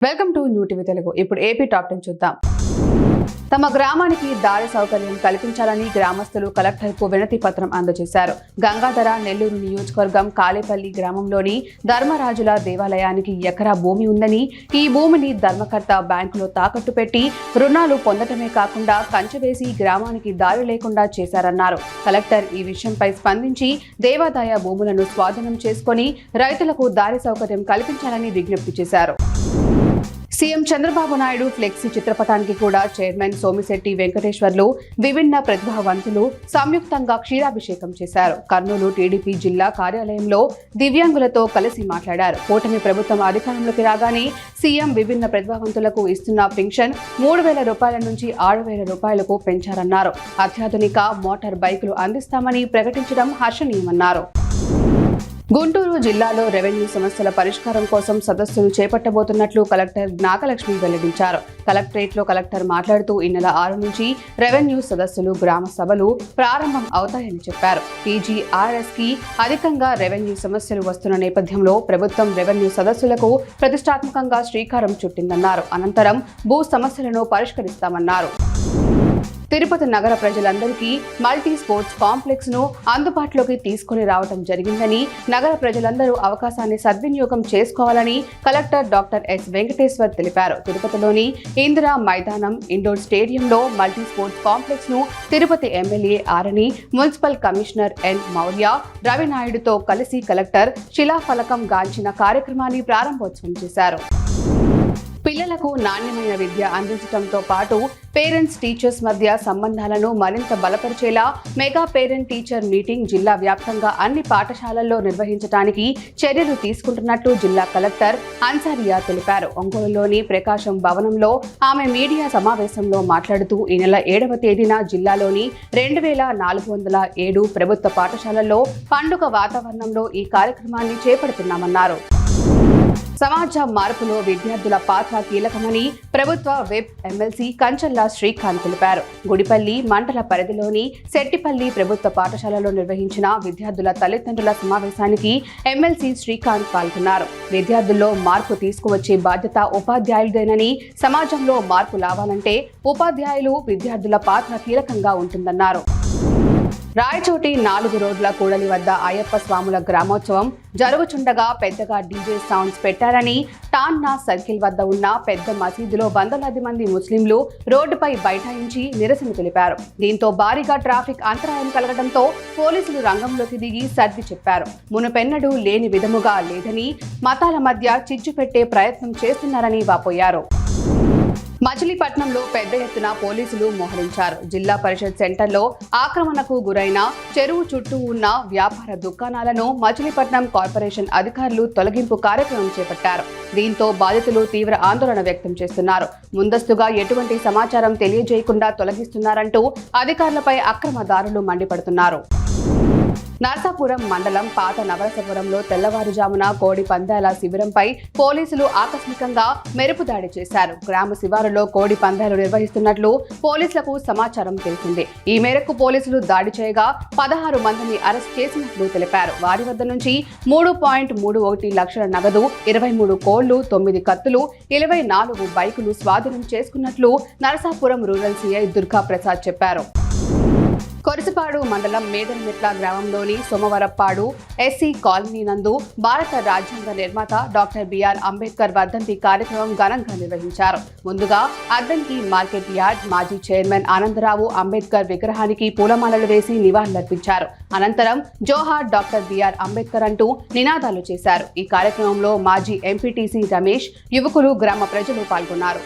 Welcome to new TV Telugu. ఇప్పుడు AP top 10 చూద్దాం. తమ గ్రామానికి దారి సౌకర్యం కల్పించాలని గ్రామస్తులు కలెక్టర్కు వినతి పత్రం అందజేశారు. గంగాధర నెల్లూరు నియోజకవర్గం కాలేపల్లి గ్రామంలోని ధర్మరాజుల దేవాలయానికి ఎకరా భూమి ఉందని, ఈ భూమిని ధర్మకర్త బ్యాంకులో తాకట్టు పెట్టి రుణాలు పొందటమే కాకుండా కంచెవేసి గ్రామానికి దారి లేకుండా చేశారన్నారు. కలెక్టర్ ఈ విషయంపై స్పందించి దేవాదాయ భూములను స్వాధీనం చేసుకుని రైతులకు దారి సౌకర్యం కల్పించాలని విజ్ఞప్తి చేశారు. సీఎం చంద్రబాబు నాయుడు ఫ్లెక్సీ చిత్రపటానికి కూడా చైర్మన్ సోమిశెట్టి వెంకటేశ్వర్లు, విభిన్న ప్రతిభావంతులు సంయుక్తంగా క్షీరాభిషేకం చేశారు. కర్నూలు టీడీపీ జిల్లా కార్యాలయంలో దివ్యాంగులతో కలిసి మాట్లాడారు. కూటమి ప్రభుత్వం అధికారంలోకి రాగానే సీఎం విభిన్న ప్రతిభావంతులకు ఇస్తున్న పెన్షన్ 3,000 రూపాయల నుంచి 6,000 రూపాయలకు పెంచారన్నారు. అత్యాధునిక మోటార్ బైకులు అందిస్తామని ప్రకటించడం హర్షణీయమన్నారు. గుంటూరు జిల్లాలో రెవెన్యూ సమస్యల పరిష్కారం కోసం సదస్సులు చేపట్టబోతున్నట్లు కలెక్టర్ నాగలక్ష్మి వెల్లడించారు. కలెక్టరేట్లో కలెక్టర్ మాట్లాడుతూ ఈ నెల 6 నుంచి రెవెన్యూ సదస్సులు, గ్రామ సభలు ప్రారంభం అవుతాయని చెప్పారు. టీజీఆర్ఎస్ కి అధికంగా రెవెన్యూ సమస్యలు వస్తున్న నేపథ్యంలో ప్రభుత్వం రెవెన్యూ సదస్సులకు ప్రతిష్టాత్మకంగా శ్రీకారం చుట్టిందన్నారు. అనంతరం భూ సమస్యలను పరిష్కరిస్తామన్నారు. తిరుపతి నగర ప్రజలందరికీ మల్టీ స్పోర్ట్స్ కాంప్లెక్స్ ను అందుబాటులోకి తీసుకుని రావడం జరిగిందని, నగర ప్రజలందరూ అవకాశాన్ని సద్వినియోగం చేసుకోవాలని కలెక్టర్ డాక్టర్ ఎస్ వెంకటేశ్వర్ తెలిపారు. తిరుపతిలోని ఇందిరా మైదానం ఇండోర్ స్టేడియంలో మల్టీ స్పోర్ట్స్ కాంప్లెక్స్ ను తిరుపతి ఎమ్మెల్యే ఆరణి, మున్సిపల్ కమిషనర్ ఎన్ మౌర్య, రవినాయుడుతో కలిసి కలెక్టర్ శిలాఫలకం గాంచిన కార్యక్రమాన్ని ప్రారంభోత్సవం చేశారు. పిల్లలకు నాణ్యమైన విద్య అందించడంతో పాటు పేరెంట్స్ టీచర్స్ మధ్య సంబంధాలను మరింత బలపరిచేలా మెగా పేరెంట్ టీచర్ మీటింగ్ జిల్లా వ్యాప్తంగా అన్ని పాఠశాలల్లో నిర్వహించడానికి చర్యలు తీసుకుంటున్నట్లు జిల్లా కలెక్టర్ అన్సారియా తెలిపారు. ఒంగోలులోని ప్రకాశం భవనంలో ఆమె మీడియా సమావేశంలో మాట్లాడుతూ ఈ నెల 7వ తేదీన జిల్లాలోని 2,407 ప్రభుత్వ పాఠశాలల్లో పండుగ వాతావరణంలో ఈ కార్యక్రమాన్ని చేపడుతున్నామన్నారు. సమాజ మార్పులో విద్యార్థుల పాత్ర కీలకమని ప్రభుత్వ వెబ్ ఎమ్మెల్సీ కంచల్లా శ్రీకాంత్ తెలిపారు. గుడిపల్లి మండల పరిధిలోని శెట్టిపల్లి ప్రభుత్వ పాఠశాలలో నిర్వహించిన విద్యార్థుల తల్లిదండ్రుల సమావేశానికి ఎమ్మెల్సీ శ్రీకాంత్ పాల్గొన్నారు. విద్యార్థుల్లో మార్పు తీసుకువచ్చే బాధ్యత ఉపాధ్యాయులదేనని, సమాజంలో మార్పు రావాలంటే ఉపాధ్యాయులు, విద్యార్థుల పాత్ర కీలకంగా ఉంటుందన్నారు. రాయచోటి 4 రోడ్ల కూడలి వద్ద అయ్యప్ప స్వాముల గ్రామోత్సవం జరుగుచుండగా పెద్దగా డీజే సౌండ్స్ పెట్టారని, టాన్నా సర్కిల్ వద్ద ఉన్న పెద్ద మసీదులో వందలాది మంది ముస్లింలు రోడ్డుపై బైఠాయించి నిరసన తెలిపారు. దీంతో భారీగా ట్రాఫిక్ అంతరాయం కలగడంతో పోలీసులు రంగంలోకి దిగి సర్ది చెప్పారు. మునుపెన్నడూ లేని విధముగా లేదని, మతాల మధ్య చిచ్చు పెట్టే ప్రయత్నం చేస్తున్నారని వాపోయారు. మచిలీపట్నంలో పెద్ద ఎత్తున పోలీసులు మోహరించారు. జిల్లా పరిషత్ సెంటర్లో ఆక్రమణకు గురైన చెరువు చుట్టూ ఉన్న వ్యాపార దుకాణాలను మచిలీపట్నం కార్పొరేషన్ అధికారులు తొలగింపు కార్యక్రమం చేపట్టారు. దీంతో బాధితులు తీవ్ర ఆందోళన వ్యక్తం చేస్తున్నారు. ముందస్తుగా ఎటువంటి సమాచారం తెలియజేయకుండా తొలగిస్తున్నారంటూ అధికారులపై అక్రమదారులు మండిపడుతున్నారు. నర్సాపురం మండలం పాత నవరసపురంలో తెల్లవారుజామున కోడి పందాల శిబిరంపై పోలీసులు ఆకస్మికంగా మెరుపు దాడి చేశారు. గ్రామ శివారులో కోడి పందాలు నిర్వహిస్తున్నట్లు పోలీసులకు సమాచారం తెలిసింది. ఈ మేరకు పోలీసులు దాడి చేయగా 16 మందిని అరెస్ట్ చేసినట్లు తెలిపారు. వారి వద్ద నుంచి 3.31 లక్షల నగదు, 23 కోళ్లు, 9 కత్తులు, 24 బైకులు స్వాధీనం చేసుకున్నట్లు నరసాపురం రూరల్ సీఐ దుర్గా ప్రసాద్ చెప్పారు. కొరిసిపాడు మండలం మేదరమెట్ల గ్రామంలోని సోమవరప్పాడు ఎస్సీ కాలనీ నందు భారత రాజ్యాంగ నిర్మాత డాక్టర్ బిఆర్ అంబేద్కర్ వర్ధంతి కార్యక్రమం ఘనంగా నిర్వహించారు. ముందుగా అద్దంకి మార్కెట్ యార్డ్ మాజీ చైర్మన్ ఆనందరావు అంబేద్కర్ విగ్రహానికి పూలమాలలు వేసి నివాళులర్పించారు. అనంతరం జోహార్ డాక్టర్ బిఆర్ అంబేద్కర్ అంటూ నినాదాలు చేశారు. ఈ కార్యక్రమంలో మాజీ ఎంపీటీసీ రమేష్, యువకులు, గ్రామ ప్రజలు పాల్గొన్నారు.